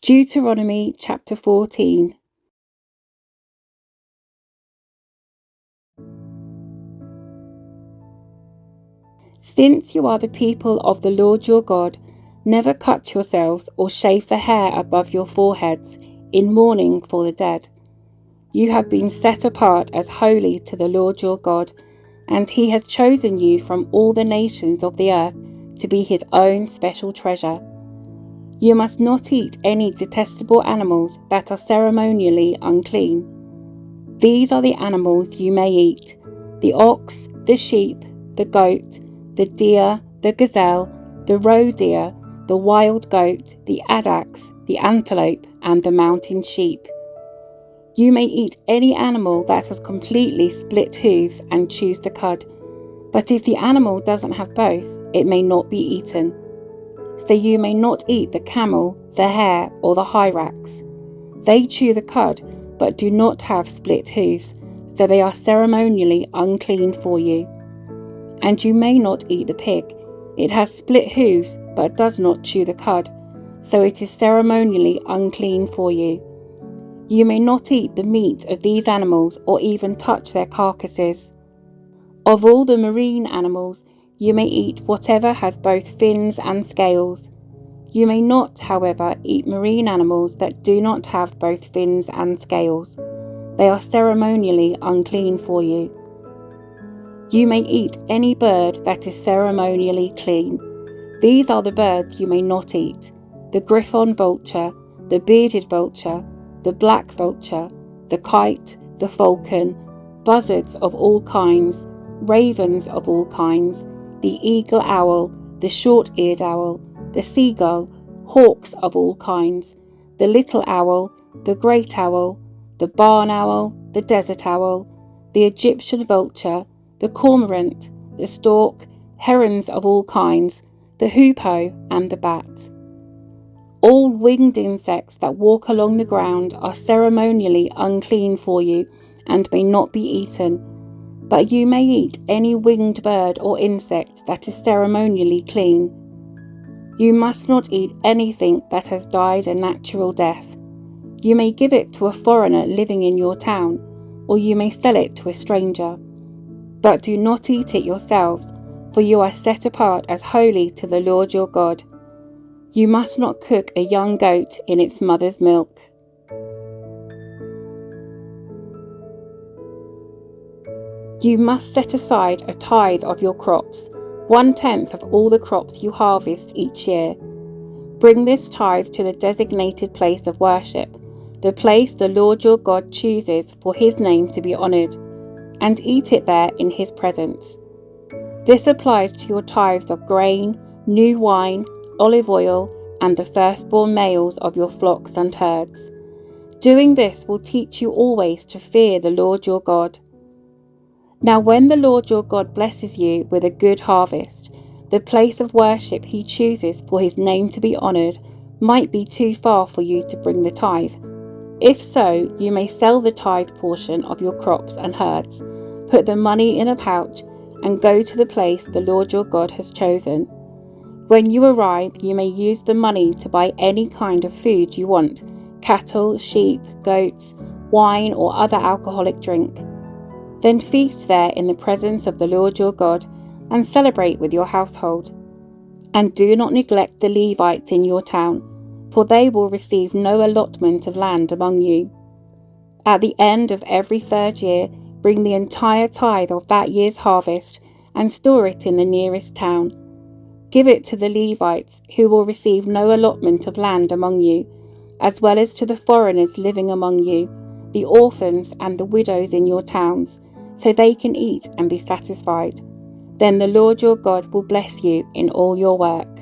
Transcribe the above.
Deuteronomy chapter 14. Since you are the people of the Lord your God, never cut yourselves or shave the hair above your foreheads in mourning for the dead. You have been set apart as holy to the Lord your God, and he has chosen you from all the nations of the earth to be his own special treasure. You must not eat any detestable animals that are ceremonially unclean. These are the animals you may eat: the ox, the sheep, the goat, the deer, the gazelle, the roe deer, the wild goat, the addax, the antelope, and the mountain sheep. You may eat any animal that has completely split hooves and chews the cud, but if the animal doesn't have both, it may not be eaten. So you may not eat the camel, the hare, or the hyrax. They chew the cud, but do not have split hooves, so they are ceremonially unclean for you. And you may not eat the pig. It has split hooves, but does not chew the cud, so it is ceremonially unclean for you. You may not eat the meat of these animals or even touch their carcasses. Of all the marine animals, you may eat whatever has both fins and scales. You may not, however, eat marine animals that do not have both fins and scales. They are ceremonially unclean for you. You may eat any bird that is ceremonially clean. These are the birds you may not eat: the griffon vulture, the bearded vulture, the black vulture, the kite, the falcon, buzzards of all kinds, ravens of all kinds, the eagle owl, the short-eared owl, the seagull, hawks of all kinds, the little owl, the great owl, the barn owl, the desert owl, the Egyptian vulture, the cormorant, the stork, herons of all kinds, the hoopoe, and the bat. All winged insects that walk along the ground are ceremonially unclean for you and may not be eaten, but you may eat any winged bird or insect that is ceremonially clean. You must not eat anything that has died a natural death. You may give it to a foreigner living in your town, or you may sell it to a stranger. But do not eat it yourselves, for you are set apart as holy to the Lord your God. You must not cook a young goat in its mother's milk. You must set aside a tithe of your crops, 1/10 of all the crops you harvest each year. Bring this tithe to the designated place of worship, the place the Lord your God chooses for his name to be honoured, and eat it there in his presence. This applies to your tithes of grain, new wine, olive oil, and the firstborn males of your flocks and herds. Doing this will teach you always to fear the Lord your God. Now when the Lord your God blesses you with a good harvest, the place of worship he chooses for his name to be honoured might be too far for you to bring the tithe. If so, you may sell the tithe portion of your crops and herds, put the money in a pouch, and go to the place the Lord your God has chosen. When you arrive, you may use the money to buy any kind of food you want: cattle, sheep, goats, wine, or other alcoholic drink. Then feast there in the presence of the Lord your God, and celebrate with your household. And do not neglect the Levites in your town, for they will receive no allotment of land among you. At the end of every third year, bring the entire tithe of that year's harvest and store it in the nearest town. Give it to the Levites, who will receive no allotment of land among you, as well as to the foreigners living among you, the orphans and the widows in your towns, so they can eat and be satisfied. Then the Lord your God will bless you in all your work.